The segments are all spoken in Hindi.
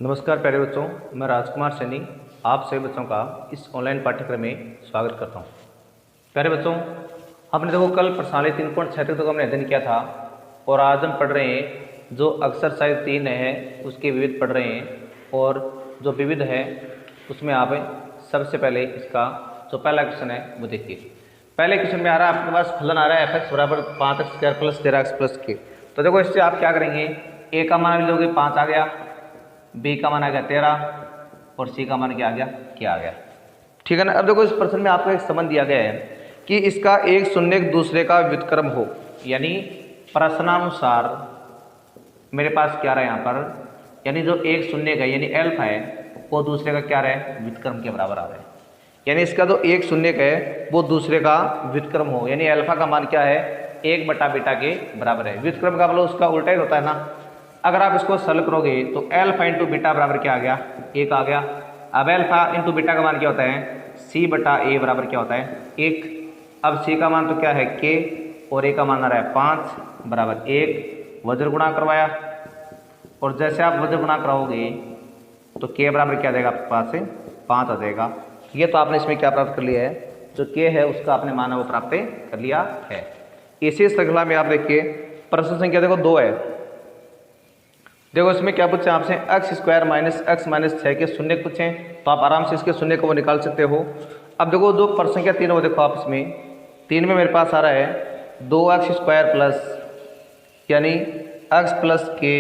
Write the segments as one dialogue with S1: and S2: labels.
S1: नमस्कार प्यारे बच्चों, मैं राजकुमार सैनी आप सभी बच्चों का इस ऑनलाइन पाठ्यक्रम में स्वागत करता हूं। प्यारे बच्चों, हमने देखो कल प्रश्नावली 3.6 तक हमने अध्ययन किया था और आज हम पढ़ रहे हैं जो एक्सरसाइज 3 है उसके विविध पढ़ रहे हैं। और जो विविध है उसमें आप सबसे पहले इसका जो पहला क्वेश्चन है वो देखिए। पहले क्वेश्चन में आ रहा है आपके पास फलन आ रहा है f(x) बराबर 5x² प्लस 13x प्लस के। तो देखो इससे आप क्या करेंगे, a का मान भी लोगे 5 आ गया, b का मान आ गया 13 और c का मान क्या आ गया क्या आ गया। ठीक है ना। अब देखो इस प्रश्न में आपको एक संबंध दिया गया है कि इसका एक शून्य दूसरे का व्युत्क्रम हो, यानी प्रश्नानुसार मेरे पास क्या रहा है यहाँ पर, यानी जो एक शून्य का यानी एल्फा है वो दूसरे का क्या रहा है व्युत्क्रम के बराबर आ रहा है। यानी इसका जो एक शून्य का है वो दूसरे का व्युत्क्रम हो, यानी अल्फा का मान क्या है 1/बीटा के बराबर है। व्युत्क्रम का मतलब उसका उल्टा ही होता है ना। अगर आप इसको सरल करोगे तो एल्फा इंटू बीटा बराबर क्या आ गया 1 आ गया। अब एल्फा इंटू बीटा का मान क्या होता है c/a बराबर क्या होता है 1। अब c का मान तो क्या है k और a का मान आ रहा है 5 बराबर 1। वज्र गुणा करवाया और जैसे आप वज्र गुणा कराओगे तो k बराबर क्या आ जाएगा आपके पास से 5 आ जाएगा। ये तो आपने इसमें क्या प्राप्त कर लिया है, जो k है उसका आपने मान वो प्राप्त कर लिया है। इसी श्रृंखला में आप देखिए प्रश्न संख्या देखो 2 है। देखो इसमें क्या पूछे आपसे x² माइनस x माइनस 6 के शून्य पूछे, तो आप आराम से इसके शून्य को वो निकाल सकते हो। अब देखो जो प्रश्न संख्या 3 वो देखो आप इसमें 3 में मेरे पास आ रहा है 2x² प्लस यानी x प्लस k।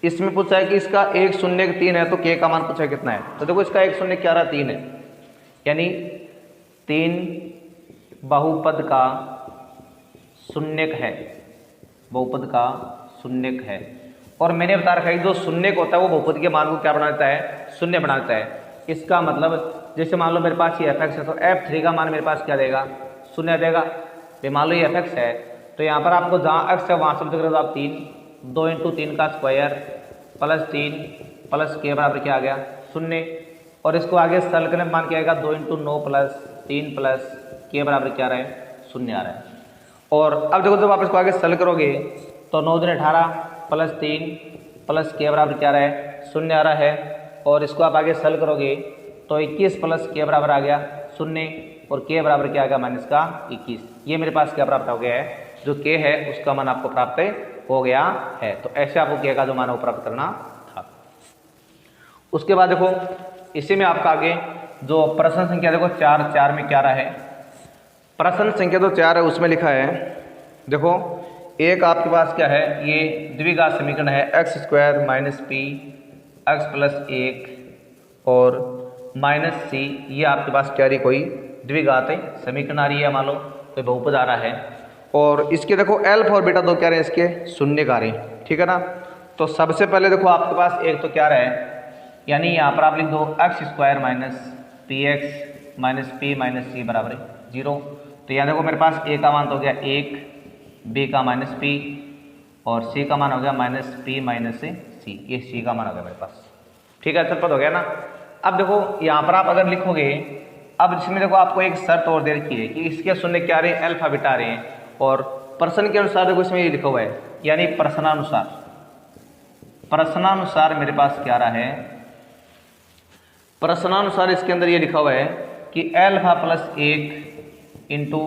S1: इसमें पूछा है कि इसका एक शून्य 3 है तो k का मान पूछा है कितना है। तो देखो इसका एक शून्य क्या रहा 3 है, यानी 3 बहुपद का शून्यक है, बहुपद का शून्यक है। और मैंने बता रखा है कि जो शून्यक होता है वो बहुपद के मान को क्या बना देता है शून्य बना देता है। इसका मतलब जैसे मान लो मेरे पास ये f(x) है तो f3 का मान मेरे पास क्या देगा शून्य देगा। तो मान लो ये f(x) है तो यहाँ पर आपको जहाँ x है वहाँ से करो तो आप 3 2 इंटू 3 का स्क्वायर प्लस 3 प्लस के बराबर क्या आ गया शून्य। और इसको आगे सरल करने मान क्या आएगा 2 इंटू 9 प्लस 3 प्लस के बराबर क्या आ रहा है शून्य आ रहा है। और अब देखो जब आप इसको आगे सरल करोगे तो 9 दूनी 18 प्लस 3 प्लस के बराबर क्या आ रहा है शून्य आ रहा है। और इसको आप आगे सरल करोगे तो 21 प्लस के बराबर आ गया शून्य और के बराबर क्या आ गया माइनस का 21। ये मेरे पास क्या प्राप्त हो गया है, जो के है उसका मान आपको प्राप्त हो गया है। तो ऐसे आपको के का जो मान वो प्राप्त करना था। उसके बाद देखो इसी में आपका आगे जो प्रश्न संख्या देखो 4 में क्या रहा है, प्रश्न संख्या तो 4 है उसमें लिखा है देखो एक आपके पास क्या है ये द्विघात समीकरण है x² minus p x plus 1 और माइनस c। ये आपके पास क्या रही कोई द्विघात समीकरण आ रही है, मान लो कोई बहुपद आ रहा है। और इसके देखो एल्फा और बीटा दो क्या रहे हैं इसके शून्य का रहे हैं, ठीक है ना। तो सबसे पहले देखो आपके पास एक तो क्या रहा है, यानी यहाँ पर आप लिख दो x² minus px minus p minus c बराबर 0। तो यहाँ देखो मेरे पास a का मान तो हो गया 1, b का माइनस p और c का मान हो गया माइनस p माइनस c। ये c का मान हो गया मेरे पास, ठीक है। अच्छा पद हो गया ना। अब देखो यहाँ पर आप अगर लिखोगे, अब इसमें देखो आपको एक शर्त और दे रखी है कि इसके शून्य क्या रहे अल्फा बीटा रहे हैं। और प्रश्न के अनुसार देखो इसमें ये लिखा हुआ है, यानी प्रश्नानुसार, प्रश्नानुसार मेरे पास क्या रहा है, प्रश्नानुसार इसके अंदर ये लिखा हुआ है कि alpha plus 1 into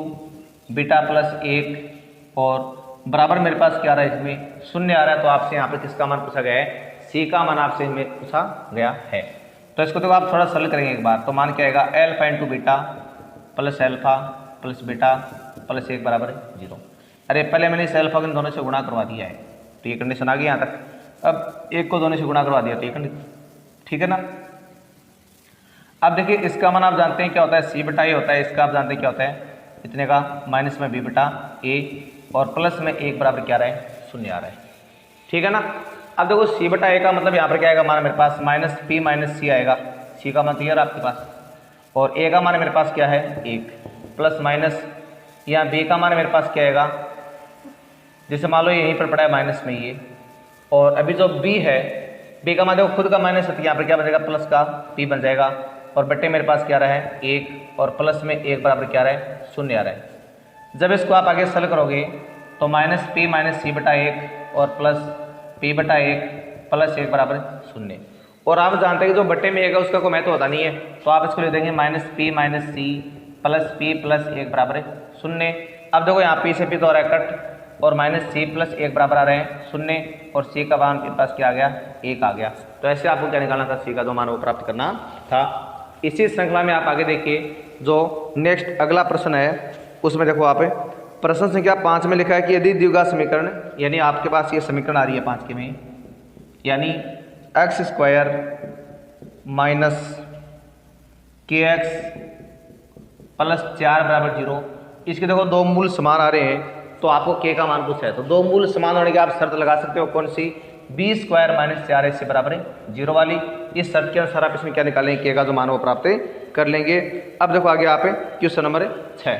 S1: beta plus 1 और बराबर मेरे पास क्या आ रहा है इसमें शून्य आ रहा है। तो आपसे यहाँ पर किसका मान पूछा गया है सी का मान आपसे इसमें पूछा गया है। तो इसको देखो आप थोड़ा सरल करेंगे एक बार, तो मान क्या आएगा alpha into beta plus alpha plus beta plus 1 बराबर 0। अरे पहले मैंने इस एल्फा को इन दोनों से गुणा करवा दिया है तो ये कंडीशन आ गई यहाँ तक। अब 1 को दोनों से गुणा करवा दिया तो ये कंडीशन, ठीक है ना। अब देखिए इसका मान आप जानते हैं क्या होता है c/a होता है, इसका आप जानते हैं क्या होता है इतने का माइनस में b/a और प्लस में 1 बराबर क्या आ रहा है शून्य आ रहा है, ठीक है ना। अब देखो c/a का मतलब यहाँ पर क्या आएगा मान मेरे पास माइनस p माइनस c आएगा, c का मान क्लियर आपके पास, और a का मान मेरे पास क्या है 1 प्लस माइनस यहाँ b का मान मेरे पास क्या आएगा, जैसे मान लो यहीं पर पड़ा है माइनस में ये, और अभी जो b है b का मान देखो खुद का माइनस है तो यहाँ पर क्या बन जाएगा प्लस का p बन जाएगा। और बट्टे मेरे पास क्या रहा है 1 और प्लस में 1 बराबर क्या रहा है शून्य आ रहा है। जब इसको आप आगे सरल करोगे तो माइनस p माइनस c/1 और प्लस p/1 प्लस 1 बराबर शून्य। और आप जानते हैं कि जो बट्टे में एक है उसका कोई महत्व होता नहीं है, तो आप इसको लिख देंगे minus P minus C plus P plus 1 बराबर है 0। अब देखो यहाँ पी से पी तो हो रहा है कट और माइनस सी प्लस 1 बराबर आ रहे हैं 0 और सी का मान के पास क्या आ गया 1 आ गया। तो ऐसे आपको क्या निकालना था, सी का जो मान वो प्राप्त करना था। इसी श्रृंखला में आप आगे देखिए जो नेक्स्ट अगला प्रश्न है उसमें देखो आप प्रश्न संख्या 5 में लिखा है कि यदि द्विघात समीकरण यानी आपके पास ये समीकरण आ रही है 5 के में, यानी एक्स स्क्वायर माइनस के एक्स प्लस 4 बराबर 0, इसके देखो दो मूल समान आ रहे हैं तो आपको के का मान पूछा है, तो दो मूल समान होने की आप शर्त लगा सकते हो, कौन सी, बी स्क्वायर माइनस 4 इससे बराबर है 0 वाली। इस शर्त के अनुसार आप इसमें क्या निकालेंगे, के का जो मान वो प्राप्त कर लेंगे। अब देखो आगे आप क्वेश्चन नंबर 6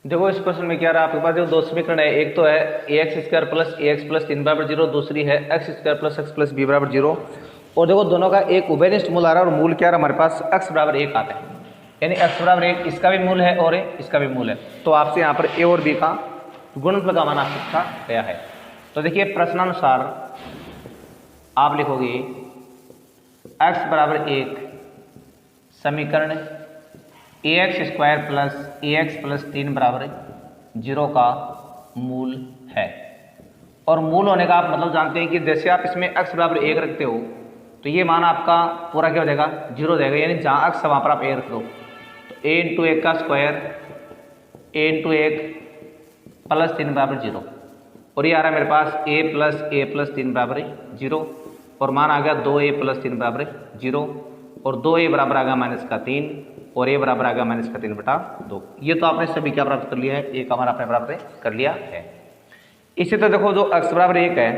S1: देखो। इस प्रश्न में क्या रहा आपके पास, जो दो समीकरण है, एक तो है A X square plus A X plus 3 बराबर 0, दूसरी है X square plus X plus B बराबर 0। और देखो दोनों का एक उभयनिष्ठ मूल आ रहा है और मूल क्या रहा हमारे पास x बराबर 1 आता है, यानी x बराबर 1 इसका भी मूल है और इसका भी मूल है। तो आपसे यहाँ पर a और b का गुणनफल का मान आपसे पूछा गया है। तो देखिए प्रश्नानुसार आप लिखोगे x बराबर 1 समीकरण ए X square plus A X plus 3 बराबर 0 का मूल है। और मूल होने का आप मतलब जानते हैं कि जैसे आप इसमें x बराबर 1 रखते हो तो ये मान आपका पूरा क्या हो जाएगा 0 हो जाएगा, यानी जहाँ x है वहाँ पर आप a रख दो। तो a इंटू 1 का स्क्वायर a इंटू 1 प्लस 3 बराबर 0, और ये आ रहा है मेरे पास a प्लस 3 बराबर 0, और मान आ गया 2a प्लस 3 बराबर 0, और 2a बराबर आ गया माइनस का 3 और a बराबर आ गया माइनस का 3/2। ये तो आपने सभी क्या प्राप्त कर लिया है, a का मान आपने प्राप्त कर लिया है। इसी तरह देखो जो x बराबर 1 है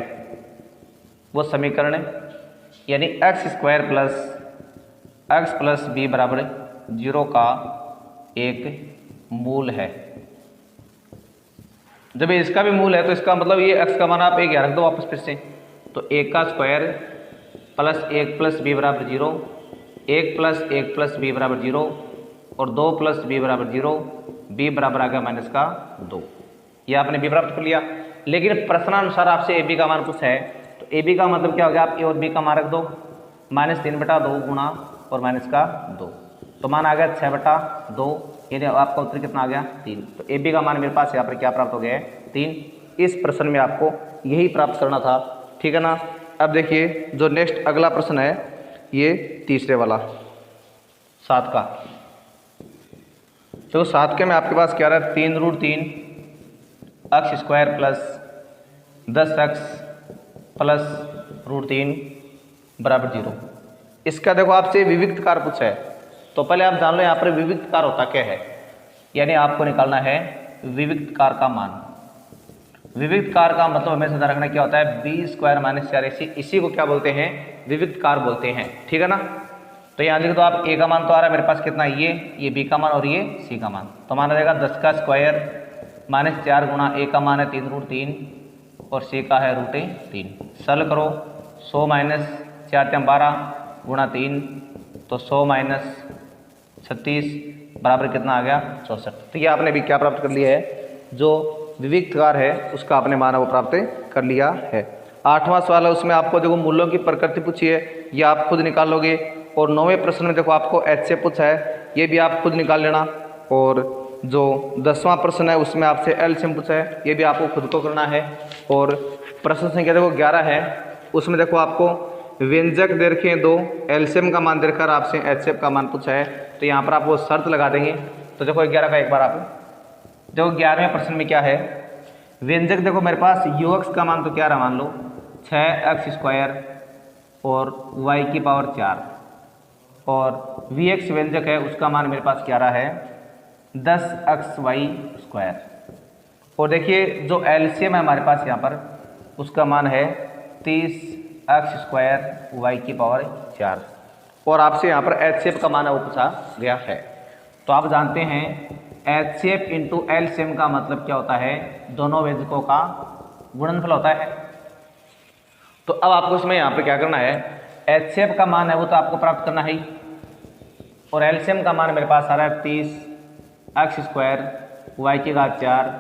S1: वो समीकरण है, यानी X square plus X plus B बराबर 0 का एक मूल है। जब इसका भी मूल है तो इसका मतलब ये x का मान आप 1 रख दो वापस फिर से, तो 1 का स्क्वायर प्लस 1 प्लस बी बराबर 0, 1 प्लस बी बराबर 0 और 2 प्लस बी बराबर 0, बी बराबर आ गया माइनस का 2। ये आपने बी प्राप्त कर लिया। लेकिन प्रश्नानुसार आपसे ए बी का मान पूछा है, तो ए बी का मतलब क्या हो गया, आप ए और बी का मान रख दो, माइनस 3/2 गुणा और माइनस का 2, तो मान आ गया 6/2, यानी आपका उत्तर कितना आ गया 3। तो ए बी का मान मेरे पास यहाँ पर क्या प्राप्त हो गया है 3। इस प्रश्न में आपको यही प्राप्त करना था, ठीक है ना। अब देखिए जो नेक्स्ट अगला प्रश्न है ये तीसरे वाला 7 का। तो 7 के में आपके पास क्या रहा है 3√3 x square plus 10x plus √3 बराबर 0। इसका देखो आपसे विविक्त कार पूछा है, तो पहले आप जान लो यहाँ पर विविक्त कार होता क्या है, यानी आपको निकालना है विविक्त कार का मान। विविक्त कार का मतलब हमें ध्यान रखना क्या होता है, बी स्क्वायर माइनस 4ac, इसी को क्या बोलते हैं विविक्त कार बोलते हैं, ठीक है ना। तो यहाँ लिख दो आप, a का मान तो आ रहा है मेरे पास कितना, ये b का मान और ये c का मान, तो माना जाएगा 10 का स्क्वायर माइनस 4 गुणा a का मान है 3√3 और c का है √3। सरल करो, 100 माइनस 4 12 गुणा 3, तो 100 माइनस 36 बराबर कितना आ गया 64। तो ये आपने भी क्या प्राप्त कर लिया है, जो विविक्त कार है उसका आपने मान वो प्राप्त कर लिया है। 8वां सवाल है, उसमें आपको देखो मूल्यों की प्रकृति पूछी है, ये आप खुद निकाल लोगे। और 9वें प्रश्न में देखो आपको h से पूछा है, ये भी आप खुद निकाल लेना। और जो 10वां प्रश्न है उसमें आपसे एलसीएम पूछा है, ये भी आपको खुद को करना है। और प्रश्न संख्या देखो 11 है, उसमें देखो आपको व्यंजक दे रखे हैं 2, एलसीएम का मान देकर आपसे एचसीएफ का मान पूछा है, तो यहाँ पर आप वो शर्त लगा देंगे। तो देखो 11 का एक बार आप देखो 11वें प्रश्न में क्या है, व्यंजक देखो मेरे पास ux का मान तो क्या रहा, मान लो 6x स्क्वायर और y की पावर 4, और vx व्यंजक है उसका मान मेरे पास क्या रहा है 10xy स्क्वायर। और देखिए जो एलसीएम है हमारे पास यहाँ पर उसका मान है 30x स्क्वायर y की पावर 4, और आपसे यहाँ पर एचसीएफ का मान है वो पूछा गया है। तो आप जानते हैं एचसीएफ इंटू एलसीएम का मतलब क्या होता है, दोनों व्यंजकों का गुणनफल होता है। तो अब आपको इसमें यहाँ पे क्या करना है, एचसीएफ का मान है वो तो आपको प्राप्त करना है, और एलसीएम का मान मेरे पास आ रहा है 30x स्क्वायर y की घात 4,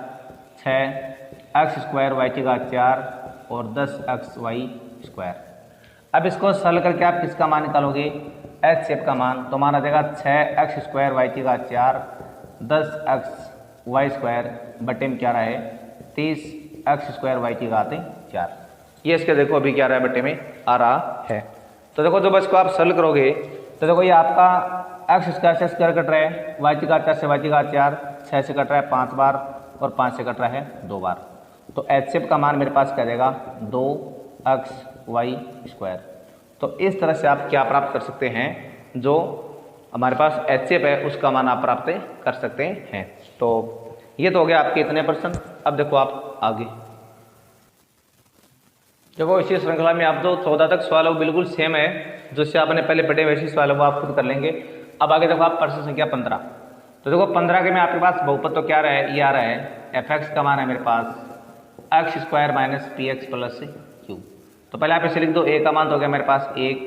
S1: 6x स्क्वायर y की घात 4 और 10xy²। अब इसको सरल करके आप किसका मान निकालोगे, HCF का मान, तो मान आ जाएगा 6x² y की घात 4 10xy² बटे में क्या रहा है 30x² y की घात 4। ये इसके देखो अभी क्या रहा है बटे में आ रहा है। तो देखो जब इसको आप सरल करोगे तो देखो ये आपका x² से स्क्वायर कट रहा है, y की घात 4 से y की घात 4, 6 से कट रहा है 5 बार और 5 से कट रहा है 2 बार। तो HCF का मान मेरे पास क्या देगा 2xy²। तो इस तरह से आप क्या प्राप्त कर सकते हैं, जो हमारे पास HCF है उसका मान आप प्राप्त कर सकते हैं। तो ये तो हो गया आपके इतने प्रश्न। अब देखो आप आगे देखो, इसी श्रृंखला में आप जो 14 तक सवाल है वो बिल्कुल सेम है, जिससे आपने पहले पढ़े वैसे सवाल है वो आप खुद कर लेंगे। अब आगे देखो आप प्रश्न संख्या 15। तो देखो 15 के में आपके पास बहुपद तो क्या रहा है, ये आ रहा है fx का मान है मेरे पास x² - px + q। तो पहले आप इसे लिख दो, a का मान तो हो गया मेरे पास 1,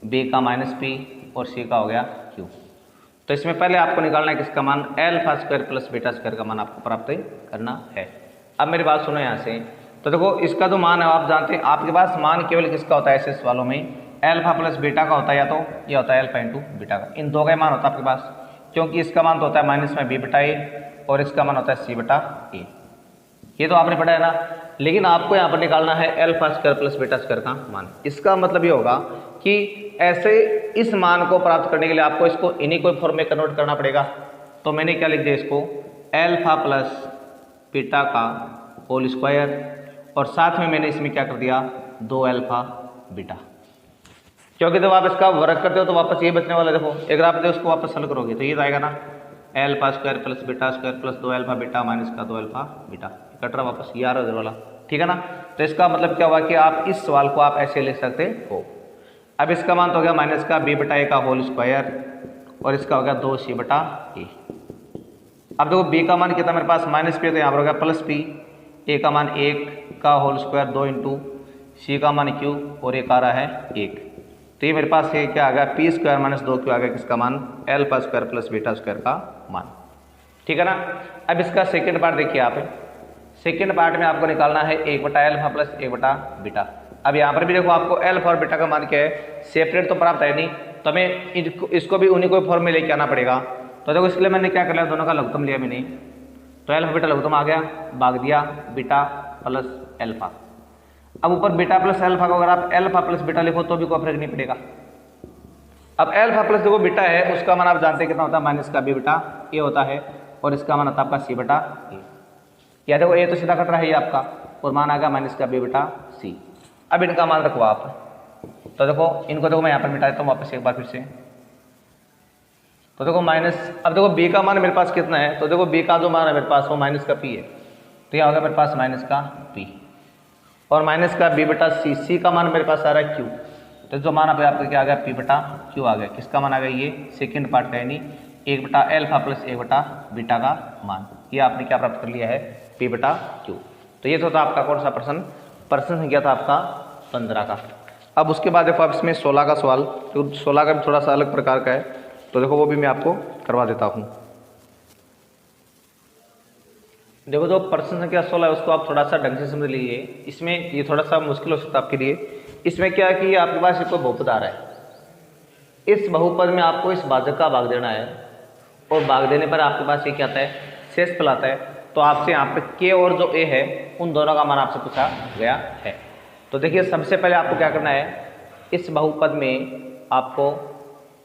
S1: b का -p और c का हो गया q। तो इसमें पहले आपको निकालना है किसका मान, α² + β² का मान आपको प्राप्त करना है। अब मेरी बात सुनो यहाँ से, तो देखो इसका जो मान है आप जानते हैं, आपके पास मान केवल किसका होता है ऐसे सवालों में, अल्फा प्लस बीटा का होता है, या तो ये होता है अल्फा इंटू बीटा का, इन दो का मान होता है आपके पास, क्योंकि इसका मान तो होता है माइनस में b बटा ए और इसका मान होता है c बटा ए। ये तो आपने पढ़ा है ना, लेकिन आपको यहाँ पर निकालना है α² + β² का मान। इसका मतलब ये होगा कि ऐसे इस मान को प्राप्त करने के लिए आपको इसको इन्हीं कोई फॉर्म में कन्वर्ट करना पड़ेगा। तो मैंने क्या लिख दिया इसको, अल्फा प्लस बीटा का होल स्क्वायर और साथ में मैंने इसमें क्या कर दिया 2α बीटा, क्योंकि जब आप इसका वर्ग करते हो तो वापस ये बचने वाला, देखो अगर आप उसको वापस हल करोगे तो ये आएगा ना α² + β² + 2α बीटा माइनस का 2α बीटा, कट रहा वापस ये आ रहा वाला, ठीक है ना। तो इसका मतलब क्या हुआ कि आप इस सवाल को आप ऐसे लिख सकते हो। अब इसका मान तो हो गया माइनस का b बटा a का होल स्क्वायर और इसका हो गया 2c बटा a। अब देखो b का मान कितना मेरे पास -p, तो यहाँ पर हो गया +p, a का मान 1 का होल स्क्वायर 2 इंटू c का मान q और एक आ रहा है 1। तो ये मेरे पास ये क्या आ गया p² - 2q आ गया किसका मान, α² + β² का मान, ठीक है ना। अब इसका सेकंड पार्ट देखिए आप, सेकंड पार्ट में आपको निकालना है 1 बटा अल्फा प्लस 1 बटा बीटा। अब यहाँ पर भी देखो आपको अल्फा और बीटा का मान क्या है, सेपरेट तो प्राप्त है नहीं, तो हमें इसको भी उन्हीं को फॉर्म में लेके आना पड़ेगा। तो देखो इसके लिए मैंने क्या कर लिया, दोनों का लघुत्तम लिया मैंने, तो अल्फा बीटा लघुत्तम आ गया, भाग दिया बीटा प्लस अल्फा। अब ऊपर बीटा प्लस अल्फा को अगर आप अल्फा प्लस बीटा लिखो तो भी कोई फर्क नहीं पड़ेगा। अब अल्फा प्लस देखो बीटा है उसका मान आप जानते हैं कितना होता है, माइनस का b बटा ए होता है और इसका मान होता है आपका c बटा ए। या देखो ए तो सीधा कट रहा है ये आपका, और मान आ गया माइनस का b बटा c। अब इनका मान रखो आप, तो देखो इनको देखो मैं यहाँ पर मिटा देता हूँ वापस एक बार फिर से। तो देखो माइनस, अब देखो b का मान मेरे पास कितना है, तो देखो b का जो मान है मेरे पास वो माइनस का p है, तो यह होगा मेरे पास माइनस का p और माइनस का b बटा c का मान मेरे पास आ रहा है q। तो जो मान आपका क्या आ गया p बटा q आ गया, किसका मान आ गया ये सेकंड पार्ट का, यानी 1 बटा अल्फा प्लस 1 बटा बीटा का मान। ये आपने क्या प्राप्त कर लिया है p बटा q। तो ये तो था आपका कौन सा प्रश्न संख्या था आपका 15 का। अब उसके बाद देखो आप इसमें 16 का सवाल, तो 16 का भी थोड़ा सा अलग प्रकार का है, तो देखो वो भी मैं आपको करवा देता हूँ। देखो जो प्रश्न संख्या 16 है उसको आप थोड़ा सा ढंग से समझ लीजिए, इसमें ये थोड़ा सा मुश्किल हो सकता है आपके लिए। इसमें क्या है कि आपके पास एक बहुपद आ रहा है, इस बहुपद में आपको इस भाजक का भाग देना है और भाग देने पर आपके पास ये क्या आता है, शेषफल आता है। तो आपसे यहाँ पे k और जो a है उन दोनों का मान आपसे पूछा गया है। तो देखिए सबसे पहले आपको क्या करना है, इस बहुपद में आपको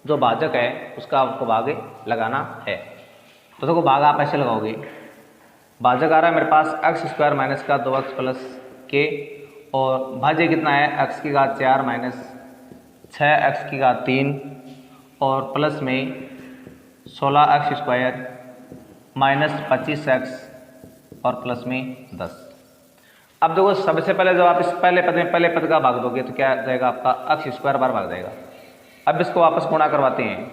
S1: जो भाजक है उसका आपको भाग लगाना है। तो देखो भाग आप ऐसे लगाओगे, भाजक आ रहा है मेरे पास x² माइनस का 2x प्लस k और भाज्य कितना है x की घात 4 माइनस 6x की घात 3 और प्लस में 16x² माइनस 25x और प्लस में 10। अब देखो सबसे पहले जब आप इस पहले पद में पहले पद का भाग दोगे तो क्या जाएगा आपका x² बार भाग जाएगा। अब इसको वापस गुणा करवाते हैं,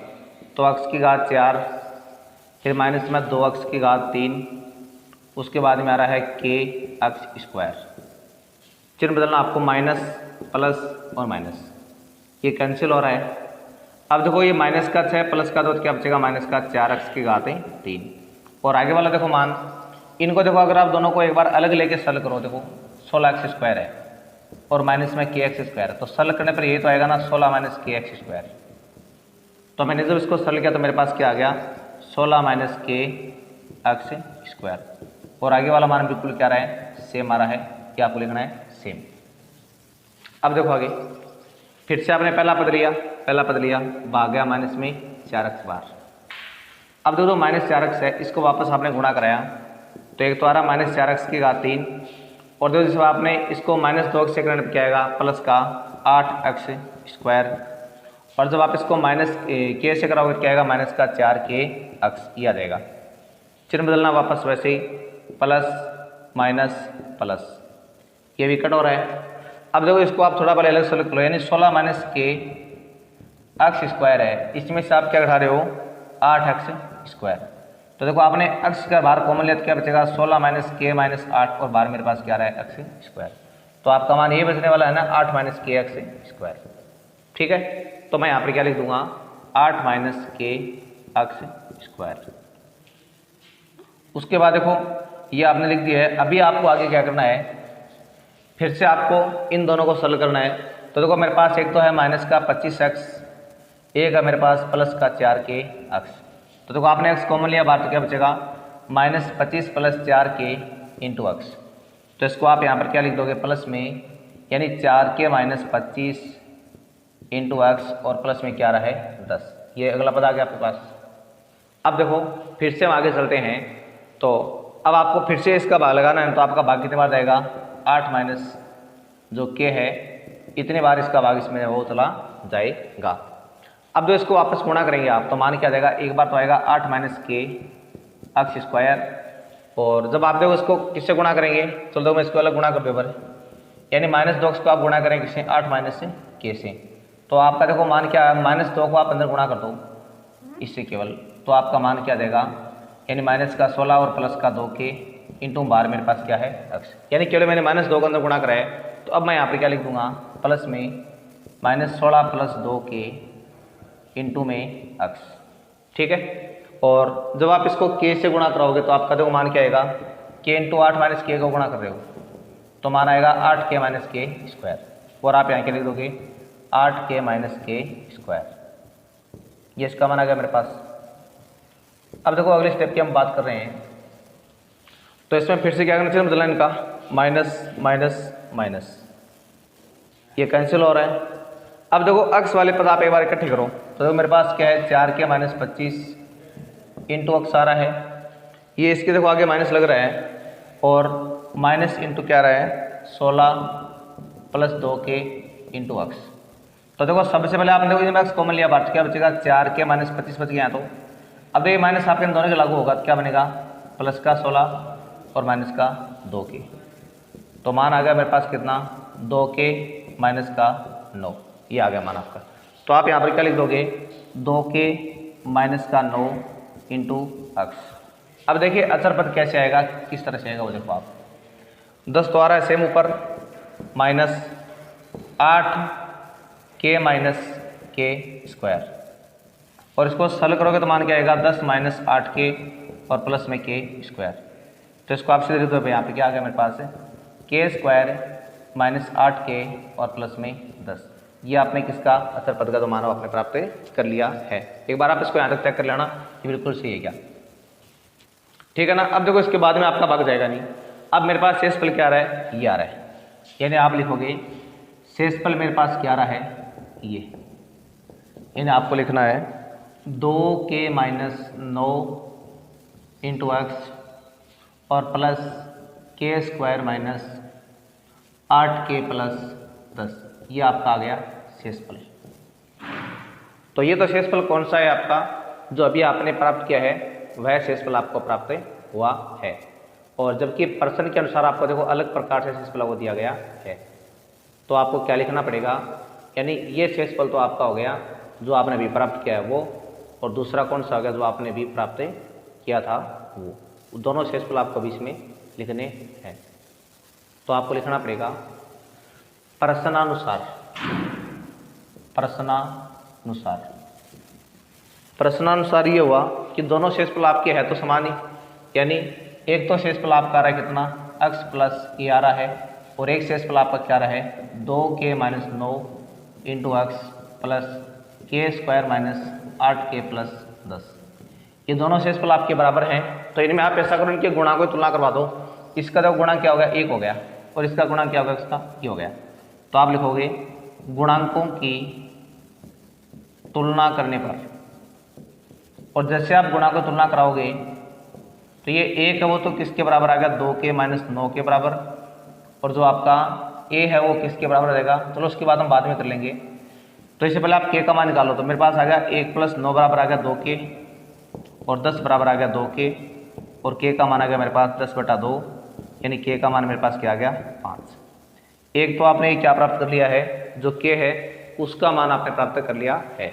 S1: तो x की घात 4 फिर माइनस में 2x की घात 3, उसके बाद में आ रहा है kx², चिन्ह बदलना आपको, माइनस प्लस और माइनस, ये कैंसिल हो रहा है। अब देखो ये माइनस का 6 प्लस का 2 तो क्या बचेगा, माइनस का 4x की घात 3 और आगे वाला देखो मान, इनको देखो अगर आप दोनों को एक बार अलग लेके सरल करो, देखो 16x² है और माइनस में kx² है, तो सरल करने पर ये तो आएगा ना 16 माइनस kx²। तो मैंने जब इसको सरल किया तो मेरे पास क्या आ गया 16 माइनस kx²। और आगे वाला मान बिल्कुल क्या रहा है, सेम आ रहा है। क्या आपको लिखना है, सेम। अब देखो आगे, फिर से आपने पहला पद लिया, भाग गया माइनस में 4x बार। अब देखो -4x है, इसको वापस आपने गुणा कराया तो एक तो आ रहा -4x की घात 3, और देखो जब आपने इसको -2x से करने पर क्या आएगा प्लस का 8x², और जब आप इसको माइनस k से कराओगे क्या आएगा माइनस का 4kx, ये आ जाएगा। चिन्ह बदलना वापस वैसे ही, प्लस माइनस प्लस, ये भी कट हो रहा है। अब देखो इसको आप थोड़ा पहले अलग से लिख लो, यानी 16 माइनस kx² है, इसमें से आप क्या घटा रहे हो 8x²। तो देखो आपने x का बाहर कॉमन लिया तो क्या बचेगा 16 माइनस k माइनस 8, और बाहर मेरे पास क्या रहा है x²। तो आपका मान ये बचने वाला है ना 8 माइनस kx²। ठीक है, तो मैं यहाँ पर क्या लिख दूंगा 8 माइनस kx²। उसके बाद देखो ये आपने लिख दिया है। अभी आपको आगे क्या करना है, फिर से आपको इन दोनों को सरल करना है। तो देखो मेरे पास एक तो है माइनस का 25x, एक है मेरे पास प्लस का 4kx। तो देखो आपने x कॉमन लिया बाहर तो क्या बचेगा -25 + 4k × x। तो इसको आप यहाँ पर क्या लिख दोगे प्लस में, यानी 4k - 25 × x, और प्लस में क्या रहा है 10। ये अगला पद आ गया आपके पास। अब देखो फिर से हम आगे चलते हैं, तो अब आपको फिर से इसका भाग लगाना है, तो आपका भाग कितने बार जाएगा 8 माइनस जो k है इतने बार इसका भाग इसमें वो चला जाएगा। अब जो इसको वापस गुणा करेंगे आप तो मान क्या जाएगा, एक बार तो आएगा 8 माइनस kx², और जब आप देखो इसको किससे गुणा करेंगे, चलो देखो मैं इसको अलग गुणा कर दो बार, यानी -2x को आप गुणा करेंगे किससे 8 माइनस k से। तो आपका देखो मान क्या है, -2 को आप अंदर गुणा कर दो इससे केवल, तो आपका मान क्या देगा, यानी माइनस का 16 और प्लस का 2k इंटू बार मेरे पास क्या है x, यानी केवल मैंने -2 के अंदर गुणा कराया है। तो अब मैं यहाँ पे क्या लिख दूंगा प्लस में -16 + 2k इंटू में x। ठीक है, और जब आप इसको k से गुणा कराओगे तो आपका देखो मान क्या आएगा, k × 8 माइनस k को गुणा कर रहे हो तो मान आएगा 8k - k², और आप यहाँ क्या लिख दोगे 8k - k²। ये इसका मान आ गया मेरे पास। अब देखो अगले स्टेप की हम बात कर रहे हैं, तो इसमें फिर से क्या करना चाहिए, बदलना इनका माइनस माइनस माइनस, ये कैंसिल हो रहा है। अब देखो x वाले पद आप एक बार इकट्ठे करो, तो देखो मेरे पास क्या है 4k - 25 × x आ रहा है, ये इसके देखो आगे माइनस लग रहा है, और माइनस इंटू क्या रहा है 16 + 2k × x। तो देखो सबसे पहले आपने देखो x कॉमन लिया बाहर तो क्या बचेगा 4k - 25 बच गया। तो अब देखिए माइनस आपके दोनों के लागू होगा तो क्या बनेगा प्लस का 16 और माइनस का 2k। तो मान आ गया मेरे पास कितना 2k - का 9, ये आ गया मान आपका। तो आप यहाँ पर क्या लिख दोगे 2k - का 9 × x। अब देखिए अचर पद कैसे आएगा, किस तरह से आएगा वो देखो आप, 10 तो आ रहा है सेम ऊपर, माइनस 8k - k², और इसको सरल करोगे तो मान क्या आएगा 10 - 8k और प्लस में k²। तो इसको आप सीधे लिख दो, यहाँ पे क्या आ गया मेरे पास k² - 8k और प्लस में 10। ये आपने किसका अचर पद का तो मानव आपने प्राप्त कर लिया है। एक बार आप इसको यहाँ तक चेक कर लेना, ये बिल्कुल सही है क्या, ठीक है ना। अब देखो इसके बाद में आपका भाग जाएगा नहीं, अब मेरे पास शेषफल क्या आ रहा है, ये आ रहा है, यानी आप लिखोगे शेषफल मेरे पास क्या आ रहा है ये, यानी आपको लिखना है 2k - 9 × x और प्लस k² - 8k + 10, ये आपका आ गया शेषफल। तो ये तो शेषफल कौन सा है आपका, जो अभी आपने प्राप्त किया है वह शेषफल आपको प्राप्त हुआ है, और जबकि प्रश्न के अनुसार आपको देखो अलग प्रकार से शेषफल को दिया गया है। तो आपको क्या लिखना पड़ेगा, यानी ये शेषफल तो आपका हो गया जो आपने अभी प्राप्त किया है वो, और दूसरा कौन सा हो गया जो आपने भी प्राप्त किया था वो, दोनों शेषफल आपको बीच में लिखने हैं। तो आपको लिखना पड़ेगा प्रश्नानुसार, प्रश्नानुसार। प्रश्नानुसार ये हुआ कि दोनों शेषफल आपके हैं तो समान ही, यानी एक तो शेषफल आपका आ रहा है कितना x + a आ रहा है, और एक शेषफल आपका क्या रहे 2k minus 9 into x plus के स्क्वायर माइनस 8k प्लस 10। ये दोनों शेषफल आपके बराबर हैं, तो इनमें आप ऐसा करो इनके गुणा को तुलना करवा दो। इसका जो गुणा क्या हो गया 1 हो गया और इसका गुणा क्या होगा इसका ये हो गया। तो आप लिखोगे गुणांकों की तुलना करने पर, और जैसे आप गुणा को तुलना कराओगे तो ये 1 है वो तो किसके बराबर आ गया 2k माइनस 9 के बराबर, और जो आपका a है वो किसके बराबर रहेगा, चलो उसके बाद हम बाद में कर लेंगे। तो इससे पहले आप k का मान निकालो, तो मेरे पास आ गया 1 प्लस 9 बराबर आ गया 2k और 10 बराबर आ गया 2k, और k का मान आ गया मेरे पास 10/2, यानी k का मान मेरे पास क्या आ गया 5। एक तो आपने क्या प्राप्त कर लिया है, जो k है उसका मान आपने प्राप्त कर लिया है।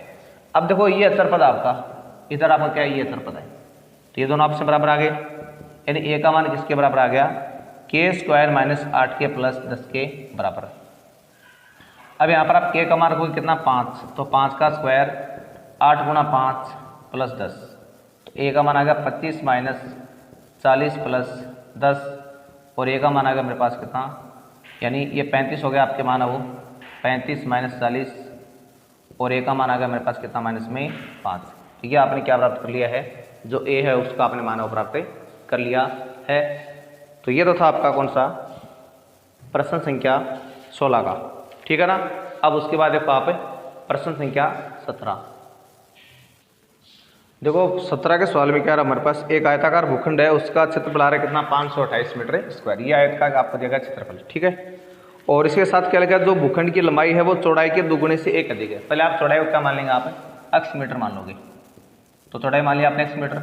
S1: अब देखो ये अचरपद आपका, इधर आपका क्या है ये अचरपद है, तो ये दोनों आपस में बराबर आ गए, यानी a का मान किसके बराबर आ गया k square minus 8k plus 10 के बराबर। अब यहाँ पर आप k का मान रखोगे कितना 5, तो 5 का स्क्वायर 8 गुणा 5 प्लस 10, तो a का मान आ गया 25 माइनस 40 प्लस 10, और a का मान आ गया मेरे पास कितना, यानी ये 35 हो गया आपके मान है वो 35 माइनस 40, और a का मान आ गया मेरे पास कितना माइनस में 5। ठीक है, आपने क्या प्राप्त कर लिया है, जो a है उसका आपने मान वो प्राप्त कर लिया है। तो ये तो था आपका कौन सा प्रश्न संख्या 16 का, ठीक है ना। अब उसके बाद देखो आप प्रश्न संख्या 17। देखो 17 के सवाल में क्या रहा हमारे पास, एक आयताकार भूखंड है उसका क्षेत्रफल आ रहा है कितना 528 मीटर स्क्वायर, ये आयत का आपको देगा क्षेत्रफल, ठीक है। और इसके साथ क्या लगा, जो भूखंड की लंबाई है वो चौड़ाई के दुगुने से 1 अधिक है। पहले आप चौड़ाई को क्या मान लेंगे, आप x मीटर मान लोगे, तो चौड़ाई मान लिया आपने x मीटर,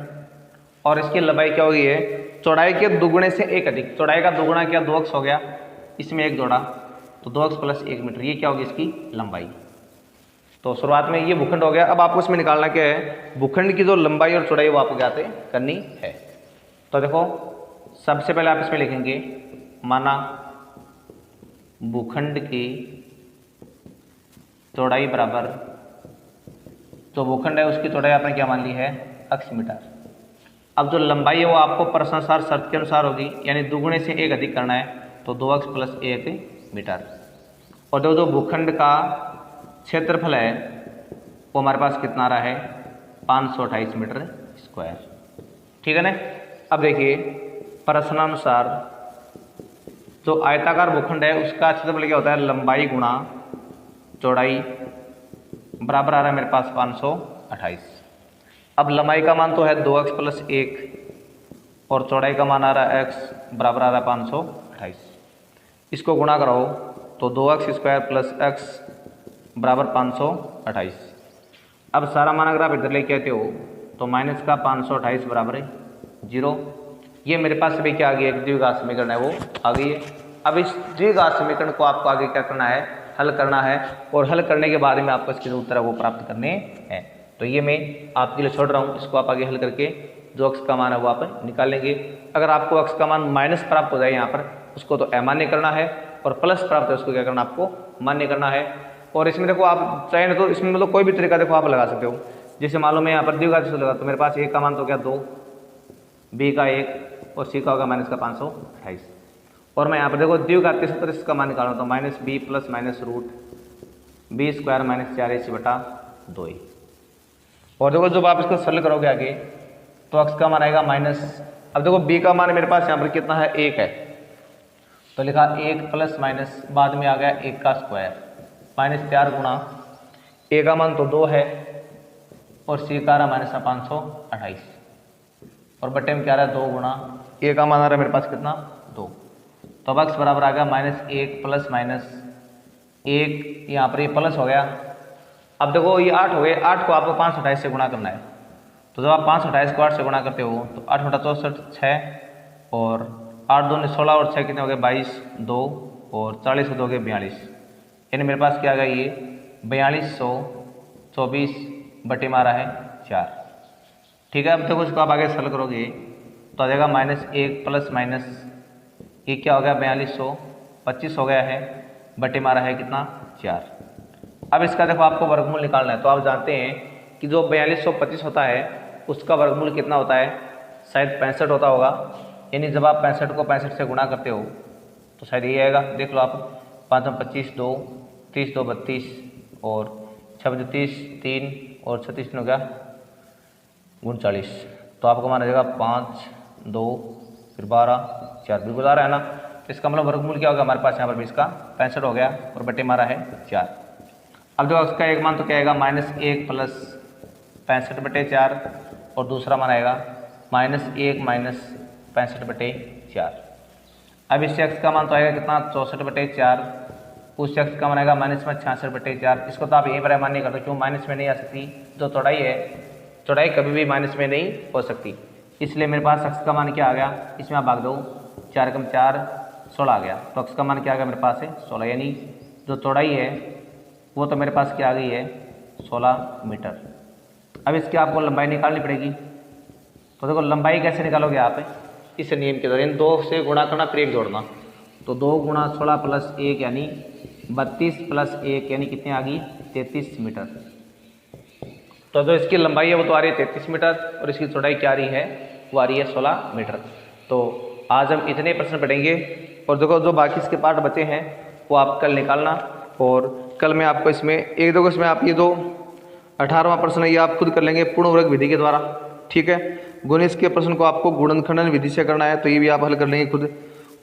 S1: और इसकी लंबाई क्या होगी है चौड़ाई के दुगुने से 1 अधिक, चौड़ाई का दुगुना क्या 2x हो गया, इसमें 1 जोड़ा तो 2x प्लस 1 मीटर, ये क्या होगी इसकी लंबाई। तो शुरुआत में ये भूखंड हो गया। अब आपको इसमें निकालना क्या है, भूखंड की जो लंबाई और चौड़ाई वो आपको क्या करनी है। तो देखो सबसे पहले आप इसमें लिखेंगे माना भूखंड की चौड़ाई बराबर, तो भूखंड है उसकी चौड़ाई आपने क्या मान ली है x मीटर। अब जो लंबाई है वो आपको प्रश्नानुसार शर्त के अनुसार होगी, यानी दुगुने से 1 अधिक करना है, तो 2x प्लस 1 मीटर। और जो भूखंड का क्षेत्रफल है वो हमारे पास कितना आ रहा है 528 मीटर स्क्वायर, ठीक है ना। अब देखिए प्रश्नानुसार जो आयताकार भूखंड है उसका क्षेत्रफल क्या होता है, लंबाई गुणा चौड़ाई बराबर आ रहा है मेरे पास 528। अब लंबाई का मान तो है 2x प्लस 1 और चौड़ाई का मान आ रहा है x बराबर आ रहा है 528। इसको गुणा कराओ तो 2x स्क्वायर प्लस x बराबर 528। अब सारा मान अगर आप इधर लेके आते हो तो माइनस का 528 बराबर है 0। ये मेरे पास अभी क्या आ गया, एक द्विघात समीकरण है वो आ गई है। अब इस द्विघात समीकरण को आपको आगे क्या करना है, हल करना है, और हल करने के बाद में आपको इसके जो उत्तर है वो प्राप्त करने हैं। तो ये मैं आपके लिए छोड़ रहा हूँ, इसको आप आगे हल करके जो x का मान है वो आप निकाल लेंगे। अगर आपको x का मान माइनस प्राप्त हो जाए यहाँ पर, उसको तो अमान्य करना है, और प्लस प्राप्त है उसको क्या करना आपको मान्य करना है। और इसमें देखो आप चाहे तो इसमें मतलब कोई भी तरीका देखो आप लगा सकते हो। जैसे मान लो मैं यहाँ पर द्विघात से लगा तो मेरे पास a का मान तो क्या 2, b का 1 और c का होगा माइनस का 528। और मैं यहाँ पर देखो द्विघात के सूत्र इसका मान निकालना तो minus B plus minus root B square minus 4ac/2। और देखो जब आप इसको सरल करोगे आगे तो x का मान आएगा माइनस, अब देखो b का मान मेरे पास यहाँ पर कितना है 1 है, तो लिखा 1 प्लस माइनस बाद में आ गया 1 का स्क्वायर माइनस 4 गुणा a का मान तो 2 है और c का रहा माइनस 528, और बटे में क्या रहा है 2 गुणा a का मान आ रहा है मेरे पास कितना 2। तो अब x बराबर आ गया -1 प्लस माइनस 1, यहाँ पर ये प्लस हो गया। अब देखो ये 8 हो गए, 8 को आपको 528 से गुणा करना है, तो जब आप 528 को 8 से गुणा करते हो तो 8 बटा 64 6, और 8 दूनी 16 और 6 कितने हो गए 22 2, और 40 से 2 गए 42, यानी मेरे पास क्या आ गया ये 4224 बटे मारा है 4। ठीक है, अब देखो इसको आप आगे सरल करोगे तो आ जाएगा -1 प्लस माइनस ये क्या हो गया 4225 हो गया है बटे मारा है कितना 4। अब इसका देखो आपको वर्गमूल निकालना है, तो आप जानते हैं कि जो 4225 होता है उसका वर्गमूल कितना होता है, शायद 65 होता होगा। यानी जब आप 65 को 65 से गुणा करते हो तो शायद यही आएगा। देख लो आप, 5 में 25, 2, 30 2 32 और 6 30 3 और 36 हो गया 39। तो आपको माना जाएगा 5 2 फिर 12 4, बिल्कुल आ रहा है ना। तो इसका मतलब वर्गमूल क्या होगा हमारे पास यहाँ पर भी इसका 65 हो गया और बटे मारा है 4। अब जो उसका एक मान तो क्या आएगा -1 प्लस 65 बटे 4 और दूसरा मान आएगा -1 माइनस 65 बटे 4। अब इस शख्स का मान तो आएगा कितना 64 बटे 4, उस शख्स का मान आएगा -66 बटे 4। इसको तो आप यहीं पर मान नहीं करते, क्यों माइनस में नहीं आ सकती, जो चौड़ाई है चौड़ाई कभी भी माइनस में नहीं हो सकती। इसलिए मेरे पास शख्स का मान क्या आ गया, इसमें आप भाग दो, 4 कम 4 16 आ गया। तो अक्स का मान क्या आ गया मेरे पास है 16, यानी जो चौड़ाई है वो तो मेरे पास क्या आ गई है 16 मीटर। अब इसकी आपको लंबाई निकालनी पड़ेगी। तो देखो लंबाई कैसे निकालोगे आप, इस नियम के द्वारा, इन 2 से गुणा करना फिर 1 जोड़ना। तो 2 गुणा 16 प्लस 1 यानी 32 प्लस 1 यानी कितनी आ गई 33 मीटर। तो जो इसकी लंबाई है वो तो आ रही है 33 मीटर और इसकी चौड़ाई क्या आ रही है, वो आ रही है 16 मीटर। तो आज हम इतने प्रश्न पढ़ेंगे और देखो जो बाकी इसके पार्ट बचे हैं वो आप कल निकालना। और कल मैं आपको इसमें एक दो इसमें आप ये जो 18वां प्रश्न है ये आप खुद कर लेंगे पूर्ण वर्ग विधि के द्वारा, ठीक है। गुणित के प्रश्न को आपको गुणनखंडन विधि से करना है, तो ये भी आप हल कर लेंगे खुद।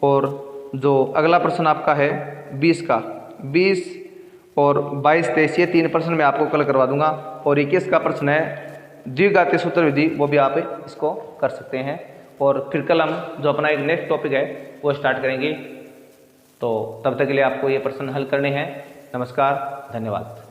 S1: और जो अगला प्रश्न आपका है 20 का, 20 और 22 23 ये 3 प्रश्न मैं आपको कल करवा दूंगा। और 21 का प्रश्न है द्विघातीय सूत्र विधि, वो भी आप इसको कर सकते हैं। और फिर कल हम जो अपना एक नेक्स्ट टॉपिक है वो स्टार्ट करेंगे। तो तब तक के लिए आपको ये प्रश्न हल करने हैं। नमस्कार, धन्यवाद।